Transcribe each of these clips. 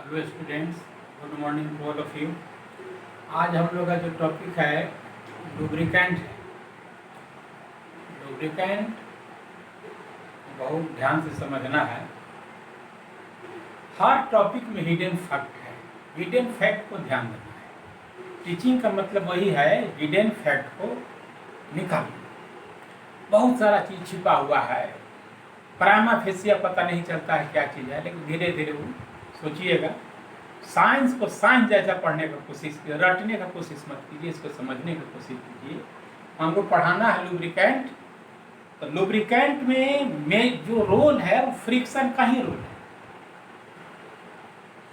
Hello students, good morning to all of you. आज हम लोग का जो टॉपिक है लुब्रिकेंट है। लुब्रिकेंट बहुत ध्यान से समझना है। हर टॉपिक में हिडन फैक्ट है, हिडन फैक्ट को ध्यान देना है। टीचिंग का मतलब वही है, हिडन फैक्ट को निकालना। बहुत सारा चीज़ छिपा हुआ है, प्राइमा फेसिया पता नहीं चलता है क्या चीज़ है, लेकिन धीरे धीरे वो सोचिएगा। साइंस को साइंस जैसा पढ़ने का कोशिश कीजिए, रटने का कोशिश मत कीजिए, इसको समझने की कोशिश कीजिए। हमको पढ़ाना है लुब्रिकेंट, तो लुब्रिकेंट में जो रोल है वो फ्रिक्शन का ही रोल है।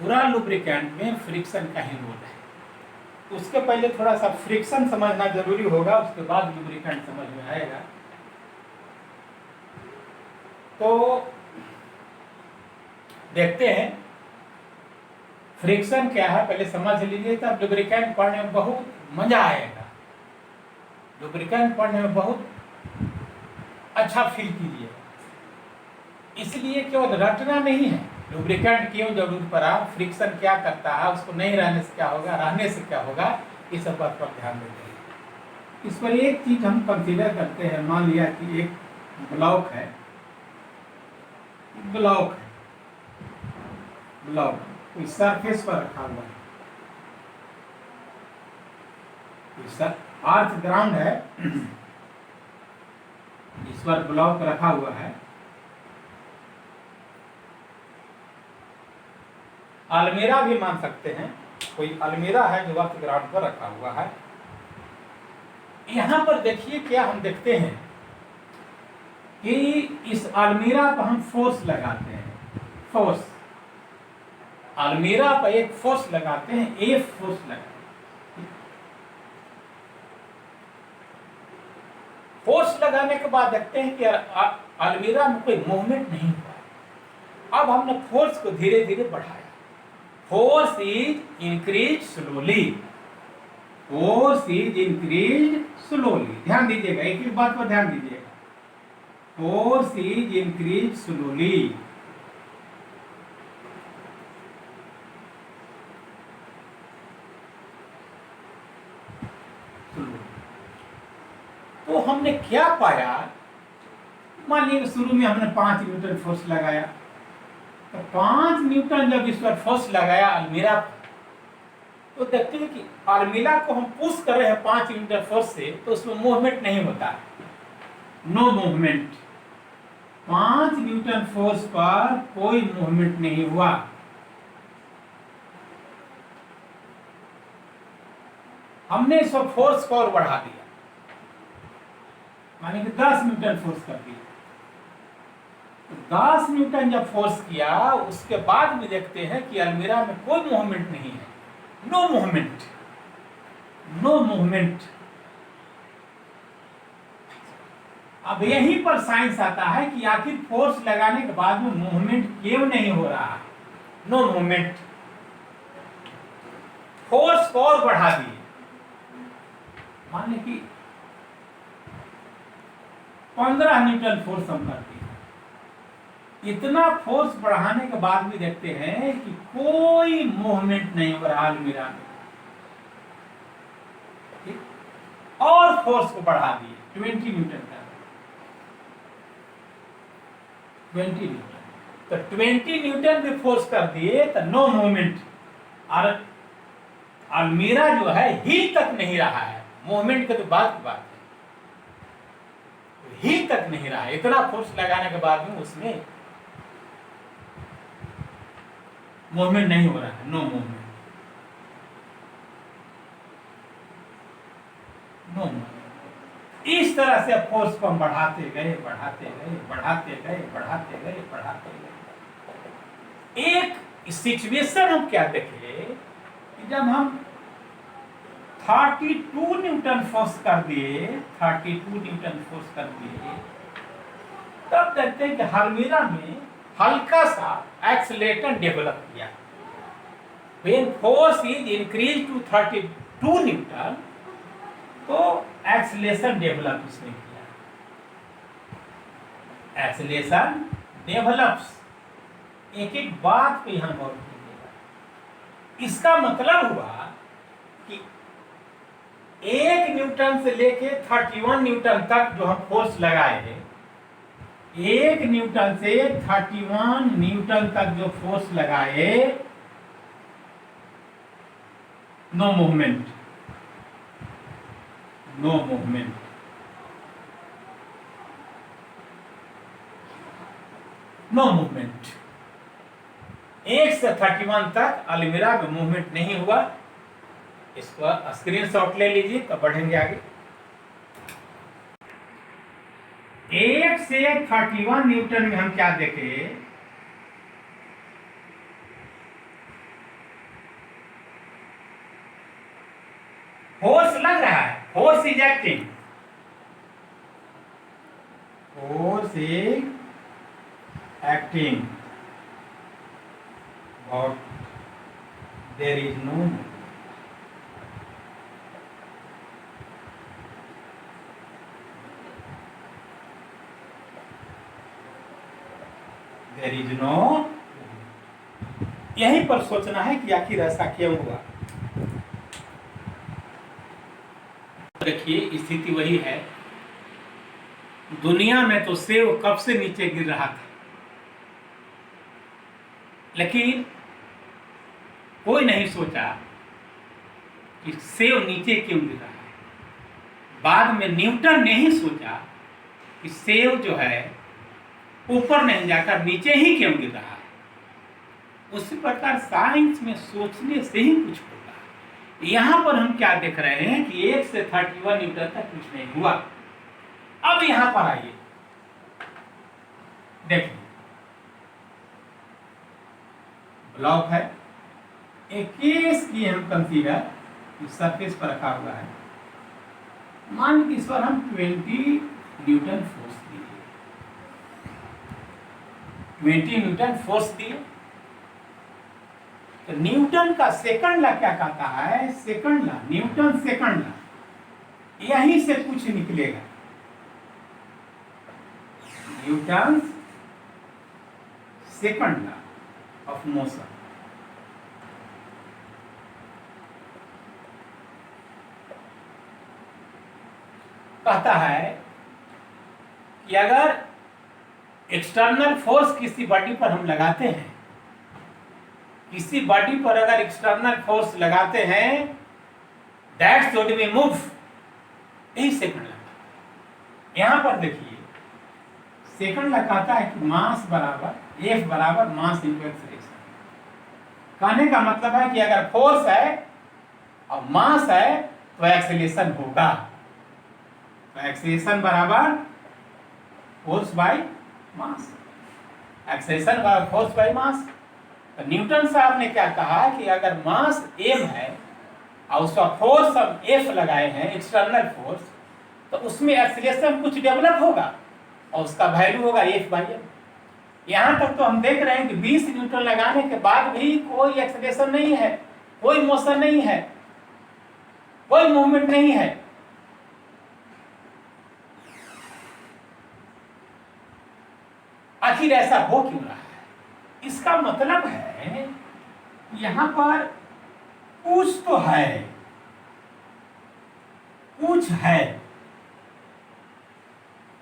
पूरा लुब्रिकेंट में फ्रिक्शन का ही रोल है। उसके पहले थोड़ा सा फ्रिक्शन समझना जरूरी होगा, उसके बाद लुब्रिकेंट समझ में आएगा। तो देखते हैं फ्रिक्शन क्या है, पहले समझ लीजिए, तब लुब्रिकेंट पढ़ने में बहुत मजा आएगा। लुब्रिकेंट पढ़ने में बहुत अच्छा फील कीजिए। इसलिए केवल रटना नहीं है, लुब्रिकेंट क्यों जरूरत पड़ा, फ्रिक्शन क्या करता है, उसको नहीं रहने से क्या होगा, रहने से क्या होगा, इस सब बात पर ध्यान देते हैं। इस पर एक चीज हम कंसीडर करते हैं। मान लिया कि एक ब्लॉक है, ब्लॉक कोई सरफेस पर रखा हुआ है, अर्थ ग्राउंड है, इस पर ब्लॉक रखा हुआ है। अलमीरा भी मान सकते हैं, कोई अलमीरा है जो अर्थ ग्राउंड पर रखा हुआ है। यहां पर देखिए क्या हम देखते हैं कि इस अलमीरा पर हम फोर्स लगाते हैं। फोर्स, अलमीरा पर एक फोर्स लगाते हैं, एफ फोर्स लगाते हैं। फोर्स लगाने के बाद देखते हैं कि अलमीरा में कोई मूवमेंट नहीं हुआ। अब हमने फोर्स को धीरे धीरे बढ़ाया। Force is increase slowly, force is increase slowly. ध्यान दीजिएगा, एक ही बात पर ध्यान दीजिएगा। Force is increase slowly. तो हमने क्या पाया, मान लीजिए शुरू में हमने 5 न्यूटन फोर्स लगाया, तो 5 न्यूटन जब इस पर फोर्स लगाया अलमीरा पर, तो देखते हैं कि अलमीरा को हम पुश कर रहे हैं 5 न्यूटन फोर्स से, तो उसमें मूवमेंट नहीं होता है, नो मूवमेंट। 5 न्यूटन फोर्स पर कोई मूवमेंट नहीं हुआ। हमने इस पर फोर्स को और बढ़ा दिया, माने कि 10 न्यूटन फोर्स कर दिया। तो 10 न्यूटन जब फोर्स किया, उसके बाद भी देखते हैं कि अलमीरा में कोई मूवमेंट नहीं है, नो मूवमेंट, नो मूवमेंट। अब यहीं पर साइंस आता है कि आखिर फोर्स लगाने के बाद में मूवमेंट क्यों नहीं हो रहा है, नो मूवमेंट। फोर्स को और बढ़ा दिए, माने कि 15 न्यूटन फोर्स हम कर दिए। इतना फोर्स बढ़ाने के बाद भी देखते हैं कि कोई मूवमेंट नहीं हो रहा अलमीरा में। और फोर्स को बढ़ा दिए 20 न्यूटन का, 20 न्यूटन। तो 20 न्यूटन भी फोर्स कर दिए तो नो मूवमेंट। और अलमीरा जो है हिल तक नहीं रहा है, मूवमेंट के तो बात की बात है, हिल तक नहीं रहा है। इतना फोर्स लगाने के बाद में उसमें मूवमेंट नहीं हो रहा है, नो मूवमेंट, नो मूवमेंट। इस तरह से फोर्स को हम बढ़ाते गए, बढ़ाते गए, बढ़ाते गए, बढ़ाते गए, बढ़ाते गए। एक सिचुएशन हम क्या देखे कि जब हम 32 न्यूटन फोर्स कर दिए, 32 न्यूटन फोर्स कर दिए, तब देखते हैं कि अलमीरा में हल्का सा एक्सीलरेटर डेवलप किया। When force is increased to 32 Newton, तो एक्सीलरेशन डेवलप उसने किया, एक्सीलरेशन डेवलप्स। एक एक बात पे यहां गौर कीजिएगा। इसका मतलब हुआ कि 1 न्यूटन से लेके 31 न्यूटन तक जो हम फोर्स लगाए, 1 न्यूटन से 31 न्यूटन तक जो फोर्स लगाए, no movement, no movement. No movement. 1 से 31 तक अलमीरा में मूवमेंट नहीं हुआ। इसको स्क्रीनशॉट ले लीजिए तो बढ़ेंगे आगे। 1 से 31 न्यूटन में हम क्या देखे, फोर्स लग रहा है, force is acting, force is acting, but there is no, there is no. यहीं पर सोचना है कि आखिर ऐसा क्यों हुआ। देखिए स्थिति वही है, दुनिया में तो सेब कब से नीचे गिर रहा था, लेकिन कोई नहीं सोचा कि सेब नीचे क्यों गिर रहा है। बाद में न्यूटन ने ही सोचा कि सेब जो है ऊपर नहीं जाकर नीचे ही क्यों गिर रहा है। उसी प्रकार साइंस में सोचने से ही कुछ होगा। यहां पर हम क्या देख रहे हैं कि 1 से 31 न्यूटन तक कुछ नहीं हुआ। अब यहां पर आइए, देखिए ब्लॉक है, एक केस की हम कंसीडर सरफेस पर रखा हुआ है। मान लीजिए इस पर हम 20 न्यूटन फोर्स दिए, 20 न्यूटन फोर्स दिए, तो न्यूटन का सेकंड लॉ क्या कहता है, second law, Newton second law, यहीं से कुछ निकलेगा। Newton second law of motion, कहता है कि अगर एक्सटर्नल फोर्स किसी बॉडी पर हम लगाते हैं, किसी बॉडी पर अगर एक्सटर्नल फोर्स लगाते हैं, दैट शुड बी मूव, यही सेकंड लॉ। यहां पर देखिए सेकंड लॉ कहता है कि मास बराबर F बराबर मास इनटू एक्सेलरेशन। कहने का मतलब है कि अगर फोर्स है और मास है तो एक्सेलरेशन होगा, तो एक्सेलरेशन बराबर फोर्स बाय मास, एक्सेलरेशन बराबर फोर्स बाय मास। तो न्यूटन साहब ने क्या कहा कि अगर मास m है और उसका फोर्स हम F लगाए हैं, एक्सटर्नल फोर्स, तो उसमें एक्सेलरेशन कुछ डेवलप होगा और उसका वैल्यू होगा F बाई m। यहां तक तो हम देख रहे हैं कि 20 न्यूटन लगाने के बाद भी कोई एक्सेलरेशन नहीं है, कोई मोशन नहीं है, कोई मूवमेंट नहीं है। आखिर ऐसा हो क्यों रहा है? इसका मतलब है यहां पर कुछ तो है, कुछ है,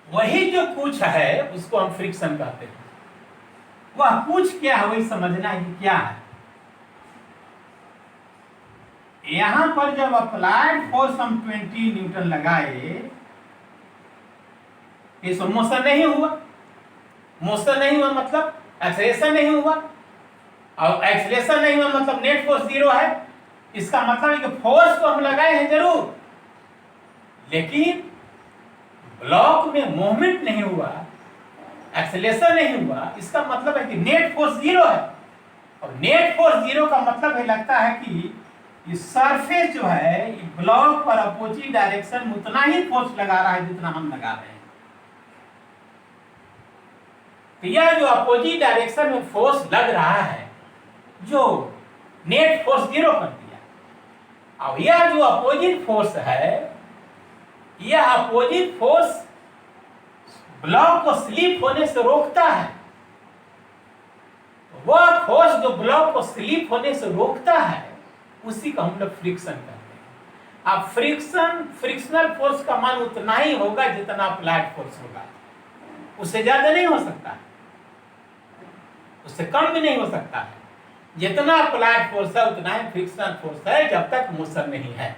वही जो कुछ है उसको हम फ्रिक्शन कहते हैं। वह कुछ क्या है वही समझना है कि क्या है। यहां पर जब अप्लाइड फोर्स हम 20 न्यूटन लगाए, इस मोशन नहीं हुआ, मोशन नहीं हुआ मतलब एक्सेलरेशन नहीं हुआ, और एक्सेलरेशन नहीं हुआ मतलब नेट फोर्स 0 है। इसका मतलब है कि फोर्स तो हम लगाए हैं जरूर, लेकिन ब्लॉक में मूवमेंट नहीं हुआ, एक्सेलरेशन नहीं हुआ। इसका मतलब है कि नेट फोर्स 0 है, और नेट फोर्स 0 का मतलब है लगता है कि इस सरफेस जो है ब्लॉक पर अपोजिट डायरेक्शन में उतना ही फोर्स लगा रहा है जितना हम लगा रहे हैं। तो यह जो अपोजिट डायरेक्शन में फोर्स लग रहा है, जो नेट फोर्स 0 कर दिया, अब यह जो अपोजिट फोर्स है, यह अपोजिट फोर्स ब्लॉक को स्लिप होने से रोकता है। वह फोर्स जो ब्लॉक को स्लिप होने से रोकता है, उसी को हम लोग फ्रिक्शन कहते हैं। अब फ्रिक्शनल फोर्स का मान उतना ही होगा जितना अप्लाइड फोर्स होगा, उससे ज्यादा नहीं हो सकता है, उससे कम भी नहीं हो सकता है। जितना अप्लाइड फोर्स है उतना ही फ्रिक्शनल फोर्स है जब तक मोशन नहीं है।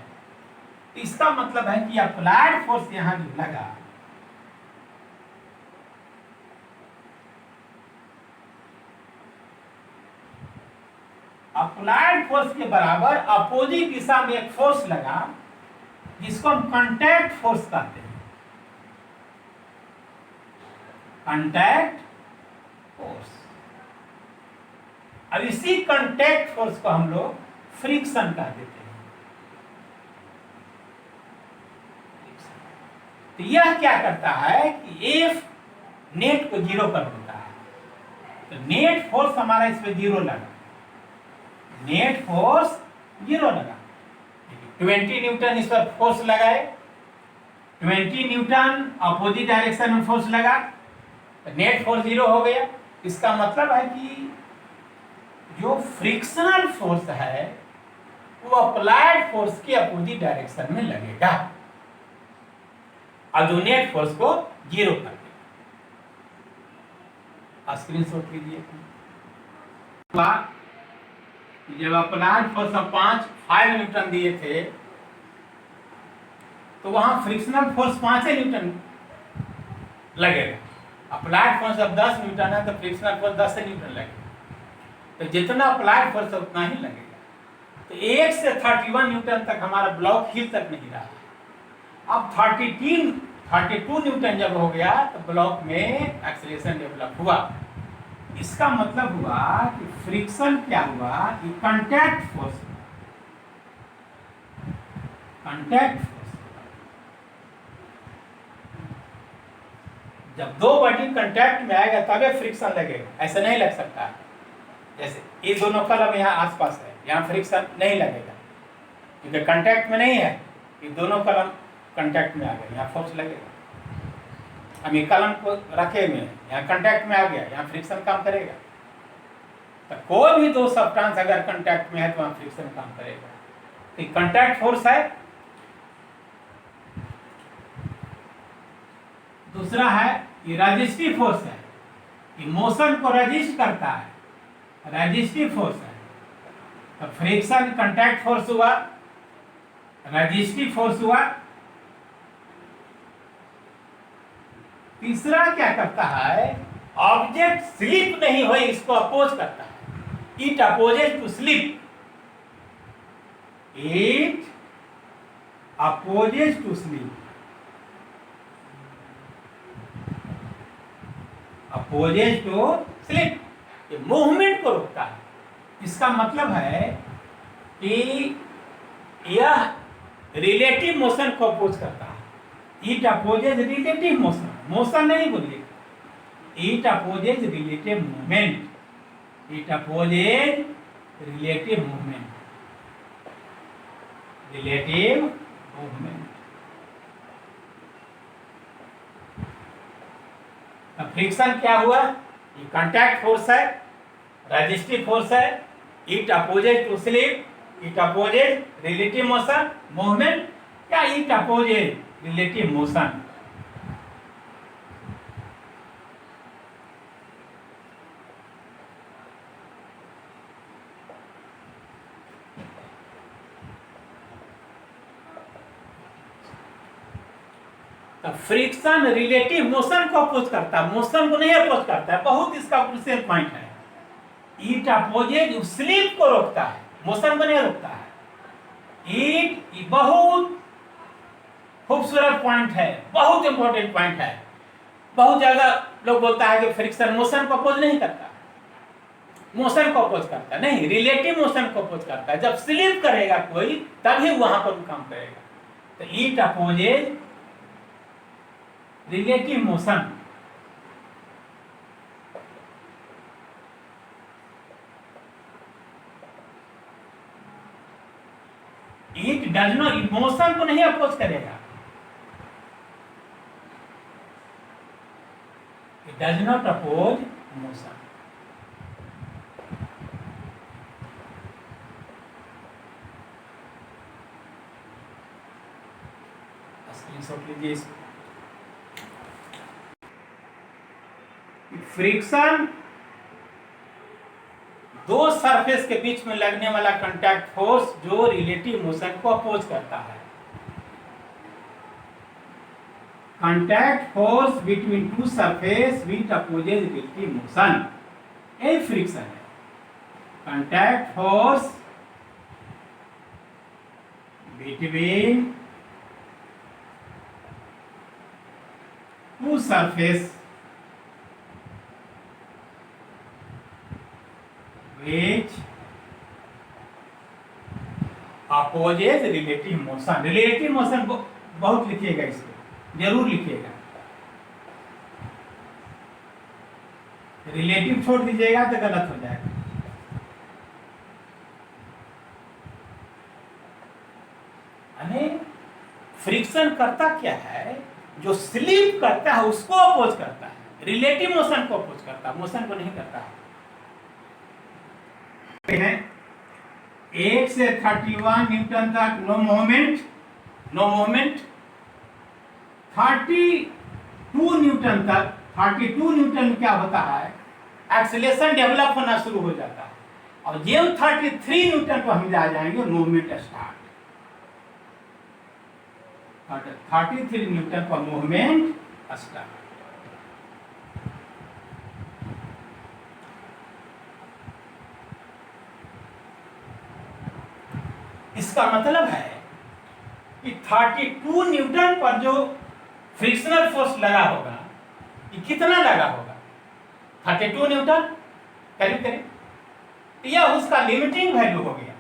तो इसका मतलब है कि अप्लाइड फोर्स यहां जो लगा, अप्लाइड फोर्स के बराबर अपोजिट दिशा में एक फोर्स लगा जिसको हम कांटेक्ट फोर्स कहते हैं। Contact force. अब इसी कांटेक्ट फोर्स को हम लोग फ्रिक्शन कह देते हैं। तो यह क्या करता है कि एफ नेट को जीरो कर देता है। तो नेट फोर्स हमारा इस पे जीरो लगा, नेट फोर्स जीरो लगा। 20 न्यूटन इस पर फोर्स लगाए, 20 न्यूटन अपोजिट डायरेक्शन में फोर्स लगा, तो नेट फोर्स जीरो हो गया। इसका मतलब है कि जो फ्रिक्शनल फोर्स है वो अप्लाइड फोर्स के अपोजिट डायरेक्शन में लगेगा और जो नेट फोर्स को जीरो कर देगा। स्क्रीन शॉट लीजिए। जब अप्लाइड फोर्स 5 न्यूटन दिए थे तो वहां फ्रिक्शनल फोर्स 5 न्यूटन लगेगा। अप्लाइड फोर्स अब 10 न्यूटन है तो फ्रिक्शनल फोर्स 10 न्यूटन लगेगा। तो जितना अप्लाइड फोर्स है उतना ही लगेगा। तो 1 से 31 न्यूटन तक हमारा ब्लॉक हिल तक नहीं रहा। अब 32 न्यूटन जब हो गया तो ब्लॉक में एक्सीलरेशन डेवलप हुआ। इसका मतलब हुआ कि फ्रिक्शन क्या हुआ कि कांटेक्ट फोर्स जब दो बॉडी कांटेक्ट में आएगा तबे फ्रिक्शन लगेगा, ऐसा नहीं लग सकता। जैसे ये दोनों कलम यहाँ आसपास है, यहाँ फ्रिक्शन नहीं लगेगा क्योंकि कांटेक्ट में नहीं है। ये दोनों कलम कांटेक्ट में आ गए, यहाँ फोर्स लगेगा। हम ये कलम को रखे हुए हैं, यहाँ कांटेक्ट में आ गया, यहाँ फ्रिक्शन काम करेगा। तो कोई भी दो सब्सटेंस अगर कांटेक्ट में है तो वहाँ फ्रिक्शन काम करेगा। तो ये कांटेक्ट फोर्स है। दूसरा है ये रजिस्टिव फोर्स है, ये मोशन को रजिस्ट करता है, रजिस्टिव फोर्स है। तो फ्रिक्शन कांटेक्ट फोर्स हुआ, रजिस्टिव फोर्स हुआ। तीसरा क्या करता है, ऑब्जेक्ट स्लिप नहीं हो इसको अपोज करता है। It opposes to slip, it opposes to slip, opposes to slip. ये मूवमेंट को रोकता है। इसका मतलब है कि यह रिलेटिव मोशन को अपोज करता है। It opposes relative motion, motion नहीं बोलिए, it opposes relative movement, it opposes relative movement, relative movement. Friction क्या हुआ, ये कांटेक्ट फोर्स है, रजिस्टिव फोर्स है, it opposes to slip, it opposes relative motion movement, या it opposes relative motion. Friction relative motion को oppose करता है, motion को नहीं अपोज करता है। बहुत इसका क्रूशियल पॉइंट है। इट अपोजेस स्लिप को रोकता है, मोशन को नहीं रोकता है। इट बहुत खूबसूरत पॉइंट है, बहुत इंपॉर्टेंट पॉइंट है। बहुत ज्यादा लोग बोलता है कि फ्रिक्शन मोशन को अपोज नहीं करता, मोशन को अपोज करता नहीं, रिलेटिव मोशन को अपोज करता है। जब स्लिप करेगा कोई तभी वहां पर काम करेगा। तो it opposes relative motion. It does not, motion को नहीं अपोज करेगा, it does not oppose motion. Screenshot लीजिए इसको। फ्रिक्शन दो सरफेस के बीच में लगने वाला कांटेक्ट फोर्स जो रिलेटिव मोशन को अपोज करता है। Contact force between two surface which opposes relative motion, यही फ्रिक्शन है। Contact force between two surface which opposes relative motion। Relative motion बहुत लिखिएगा, इसको जरूर लिखिएगा। रिलेटिव छोड़ दीजिएगा तो गलत हो जाएगा। यानी फ्रिक्शन करता क्या है, जो स्लिप करता है उसको अपोज करता है, रिलेटिव मोशन को अपोज करता है, मोशन को नहीं करता है। 1 से 31 न्यूटन तक नो मूवमेंट, 32 न्यूटन तक, 32 न्यूटन क्या होता है, एक्सेलेरेशन डेवलप होना शुरू हो जाता है। और ये 33 न्यूटन को हम जा जाएंगे मूवमेंट स्टार्ट। 33 न्यूटन पर मूवमेंट स्टार्ट। इसका मतलब है कि 32 न्यूटन पर जो फ्रिक्शनल फोर्स लगा होगा, ये कितना लगा होगा, 32 न्यूटन करीब करीब, तो यह उसका लिमिटिंग वैल्यू हो गया।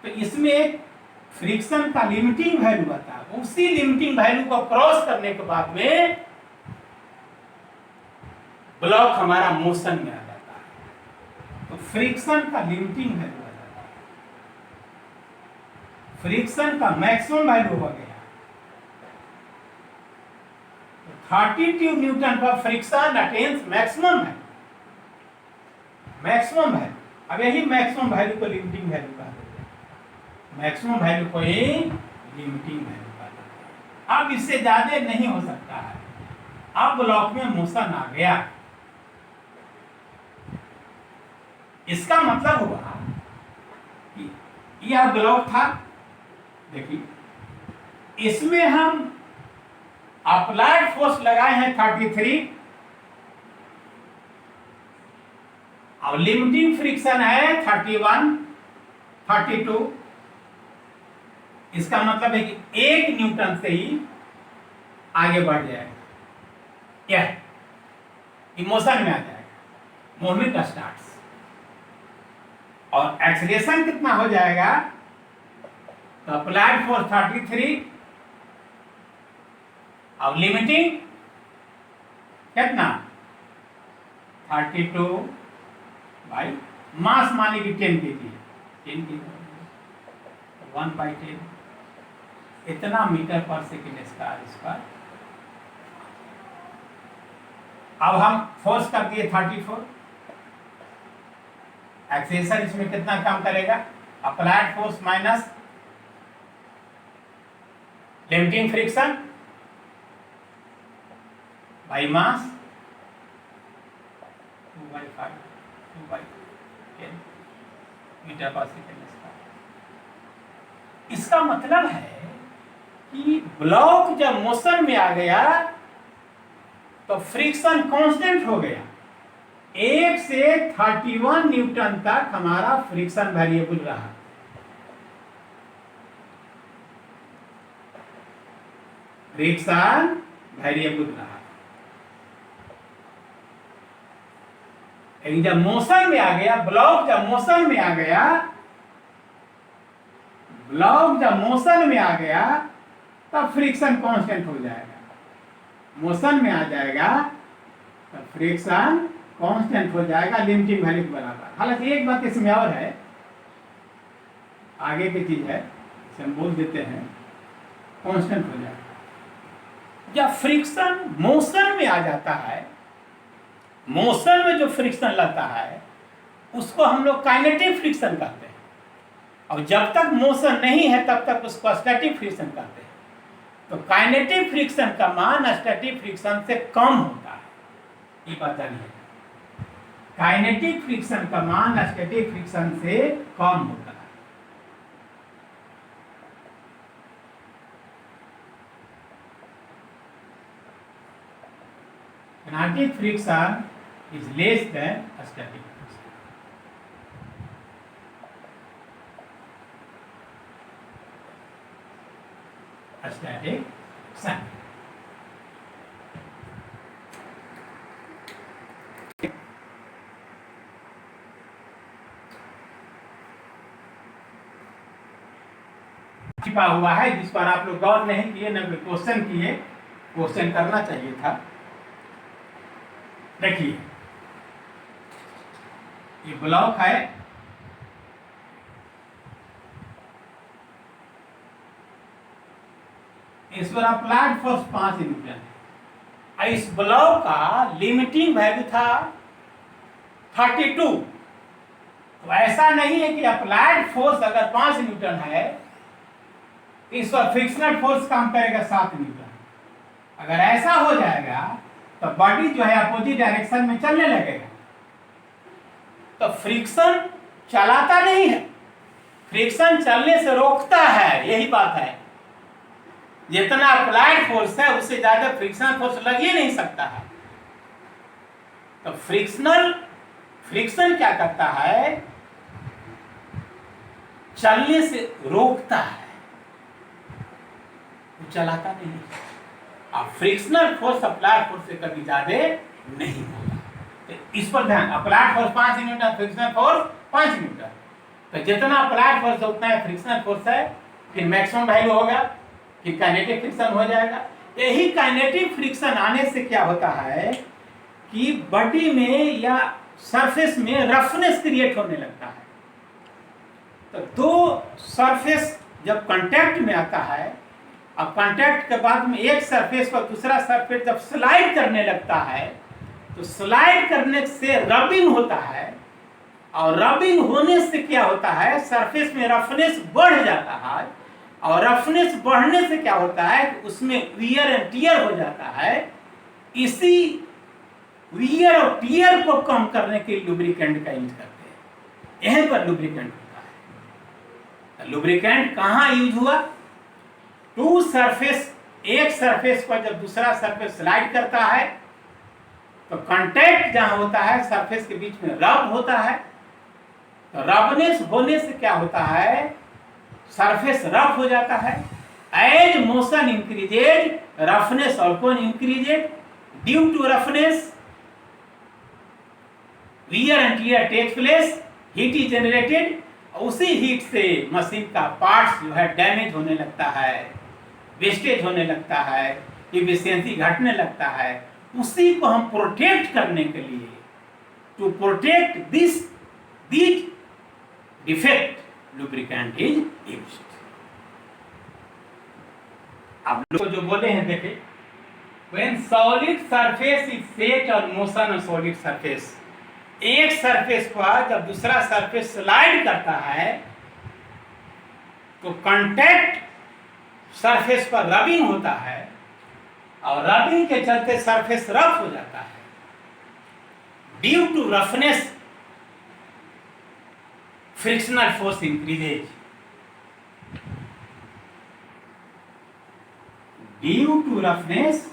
तो इसमें एक फ्रिक्शन का लिमिटिंग वैल्यू आता है, उसी लिमिटिंग वैल्यू को क्रॉस करने के बाद में ब्लॉक हमारा मोशन में आ जाता है। तो फ्रिक्शन का लिमिटिंग वैल्यू, फ्रिक्शन का मैक्सिमम वैल्यू हो गया। 32 न्यूटन पर फ्रिक्शन अटेन्स मैक्सिमम है, मैक्सिमम वैल्यू। अब यही मैक्सिमम वैल्यू को लिमिटिंग वैल्यू कहा जाता है, मैक्सिमम वैल्यू को ही लिमिटिंग वैल्यू कहा जाता है। अब इससे ज्यादा नहीं हो सकता है। अब ब्लॉक में मोशन आ गया, इसका मतलब हुआ कि यह ब्लॉक था, देखिए इसमें हम अप्लाइड फोर्स लगाए हैं 33, और लिमिटिंग फ्रिक्शन है 31, 32। इसका मतलब है कि 1 न्यूटन से ही आगे बढ़ जाएगा, यह इमोशन में आ जाएगा, मूवमेंट स्टार्ट्स। और एक्सीलरेशन कितना हो जाएगा, तो अप्लाइड फोर्स 33 और लिमिटिंग कितना 32 भाई मास मान लीजिए 10 कीजिए, 10 की 1/10 इतना मीटर पर सेकेंड स्क्वायर इस पर। अब हम फोर्स कर दिए 34, एक्सेलरेशन इसमें कितना काम करेगा, applied force minus limiting friction by mass 2/5, 2/10 metre per second square. इसका मतलब है कि ब्लॉक जब मोशन में आ गया तो फ्रिक्शन कांस्टेंट हो गया। 1 से 31 न्यूटन तक हमारा फ्रिक्शन वेरिएबल रहा। फ्रिक्शन वेरिएबल रहा, जब मोशन में आ गया, ब्लॉक जब मोशन में आ गया, ब्लॉक जब मोशन में आ गया तब फ्रिक्शन कांस्टेंट हो जाएगा। मोशन में आ जाएगा तब फ्रिक्शन कांस्टेंट हो जाएगा, लिमिटिंग वैल्यू के बराबर। हालांकि एक बात इसमें और है, आगे की चीज है, इसे हम बोल देते हैं, कांस्टेंट हो जाएगा। जब फ्रिक्शन मोशन में आ जाता है, मोशन में जो फ्रिक्शन लगता है उसको हम लोग काइनेटिक फ्रिक्शन कहते हैं, और जब तक मोशन नहीं है तब तक उसको स्टैटिक फ्रिक्शन कहते हैं। तो काइनेटिक फ्रिक्शन का मान स्टैटिक फ्रिक्शन से कम होता है, ये पता नहीं है। काइनेटिक फ्रिक्शन का मान स्टैटिक फ्रिक्शन से कम होता है। Kinetic friction is less than static friction. Static friction. छिपा हुआ है जिस पर आप लोग गौर नहीं किए, न कोई क्वेश्चन किए। क्वेश्चन करना चाहिए था। देखिए ये ब्लॉक है, इस पर अप्लाइड फोर्स 5 न्यूटन है। इस ब्लॉक का लिमिटिंग वैल्यू था 32। तो ऐसा नहीं है कि अप्लाइड फोर्स अगर 5 न्यूटन है, इस पर फ्रिक्शनल फोर्स काम करेगा 7 न्यूटन। अगर ऐसा हो जाएगा तो बॉडी जो है अपोजिट डायरेक्शन में चलने लगेगा। तो फ्रिक्शन चलाता नहीं है, फ्रिक्शन चलने से रोकता है, यही बात है। जितना अप्लाइड फोर्स है उससे ज्यादा फ्रिक्शनल फोर्स लग ही नहीं सकता है। तो फ्रिक्शन क्या करता है, चलने से रोकता है, वो चलाता नहीं है। अब फ्रिक्शनल फोर्स अप्लाइड फोर्स से कभी ज्यादा नहीं होगा। तो इस पर ध्यान, applied force 5 Newton, frictional force 5 Newton. तो जितना अप्लाइड फोर्स उतना है फ्रिक्शनल फोर्स है, फिर मैक्सिमम वैल्यू होगा, फिर काइनेटिक फ्रिक्शन हो जाएगा। यही काइनेटिक फ्रिक्शन आने से क्या होता है कि बॉडी में या सरफेस में रफनेस क्रिएट होने लगता है। तो दो सरफेस जब कांटेक्ट में आता है, अब कांटेक्ट के बाद में एक सरफेस पर दूसरा सरफेस जब स्लाइड करने लगता है, तो स्लाइड करने से रबिंग होता है, और रबिंग होने से क्या होता है, सरफेस में रफनेस बढ़ जाता है, और रफनेस बढ़ने से क्या होता है, उसमें वियर एंड टियर हो जाता है। इसी वियर और टियर को कम करने के लिए लुब्रिकेंट का यूज करते हैं। यहीं पर लुब्रिकेंट होता है। लुब्रिकेंट कहाँ यूज हुआ, टू सरफेस, एक सरफेस पर जब दूसरा सरफेस स्लाइड करता है तो कांटेक्ट जहां होता है सरफेस के बीच में रब होता है। तो रबनेस होने से क्या होता है, सरफेस रफ हो जाता है। As motion increases, roughness also increases. Due to roughness wear and tear takes place, heat is generated. उसी हीट से मशीन का पार्ट्स जो है डैमेज होने लगता है, वेस्टेज होने लगता है, इफिशियंसी घटने लगता है। उसी को हम प्रोटेक्ट करने के लिए, to protect this defect, lubricant is used. आप लोग जो बोले हैं देखे, when solid surface is set और मोशन ऑफ सॉलिड सरफेस, एक सरफेस पर जब दूसरा सरफेस स्लाइड करता है तो कांटेक्ट सरफेस पर रबिंग होता है, और रबिंग के चलते सरफेस रफ हो जाता है। Due to roughness frictional force increases. Due to roughness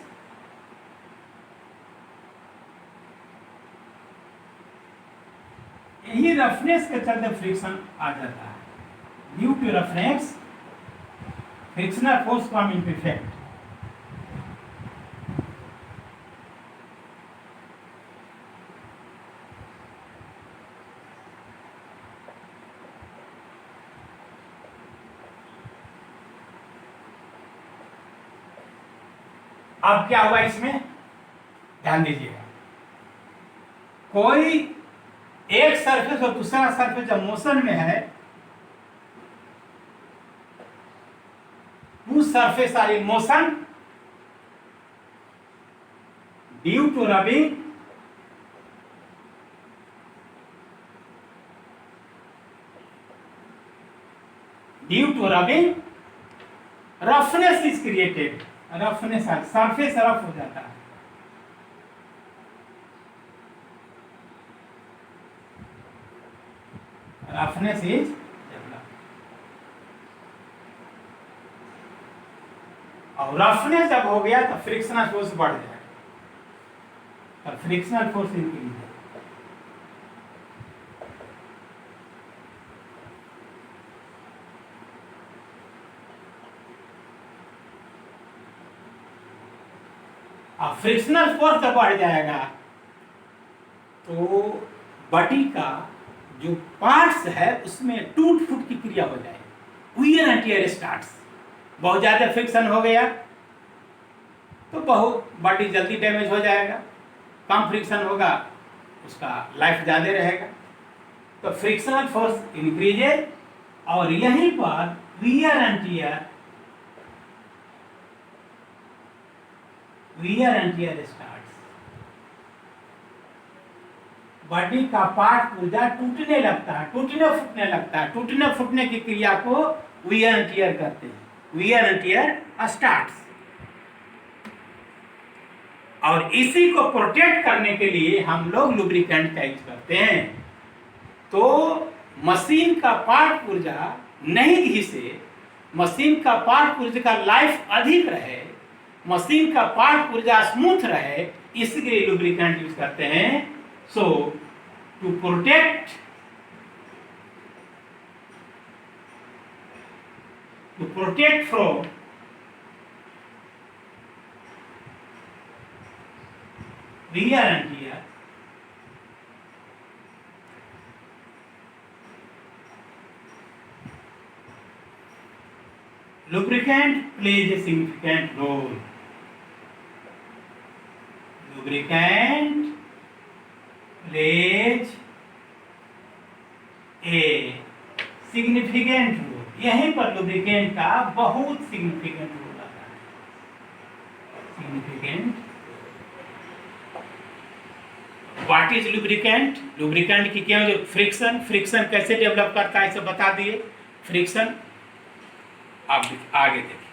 यही रफनेस के चलते फ्रिक्शन आ जाता है। Due to roughness frictional force come in effect. अब क्या हुआ इसमें, ध्यान दीजिएगा। कोई एक सरफेस और दूसरा सरफेस जब मोशन में है, two surfaces are in motion due to rubbing roughness is created। Roughness, surface rough हो जाता है। रफनेस इज डेवलप, और रफनेस जब हो गया तो फ्रिक्शनल फोर्स बढ़ जाएगा, तो फ्रिक्शनल फोर्स इंक्रीज है। अब फ्रिक्शनल फोर्स जब बढ़ जाएगा तो बॉडी का जो पार्ट्स है उसमें टूट फूट की क्रिया हो जाएगी, वियर एंड टियर स्टार्ट्स। बहुत ज्यादा फ्रिक्शन हो गया तो बहुत बॉडी जल्दी डैमेज हो जाएगा, कम फ्रिक्शन होगा उसका लाइफ ज्यादा रहेगा। तो फ्रिक्शनल फोर्स इंक्रीजेज, और यहीं पर wear and tier starts. Body का पार्ट पुर्जा टूटने लगता है, टूटने फूटने लगता है। टूटने फूटने की क्रिया को वियर एंड टियर करते हैं, वियर एंड टियर स्टार्ट्स। और इसी को प्रोटेक्ट करने के लिए हम लोग लुब्रिकेंट का यूज करते हैं। तो मशीन का पार्ट पुर्जा नहीं घिसे, मशीन का पार्ट पुर्जे का लाइफ अधिक रहे, मशीन का पार्ट पुर्जा स्मूथ रहे, इसके लिए लुब्रिकेंट यूज करते हैं। So to protect from wear and tear, lubricant plays a significant role. Lubricant plays a significant role. यहीं पर लुब्रिकेंट का बहुत सिग्निफिकेंट रोल आता है। Significant, what is lubricant? Lubricant की क्या है? फ्रिक्शन। फ्रिक्शन कैसे डेवलप करता है इसे बता दिए। फ्रिक्शन आप आगे देखिए।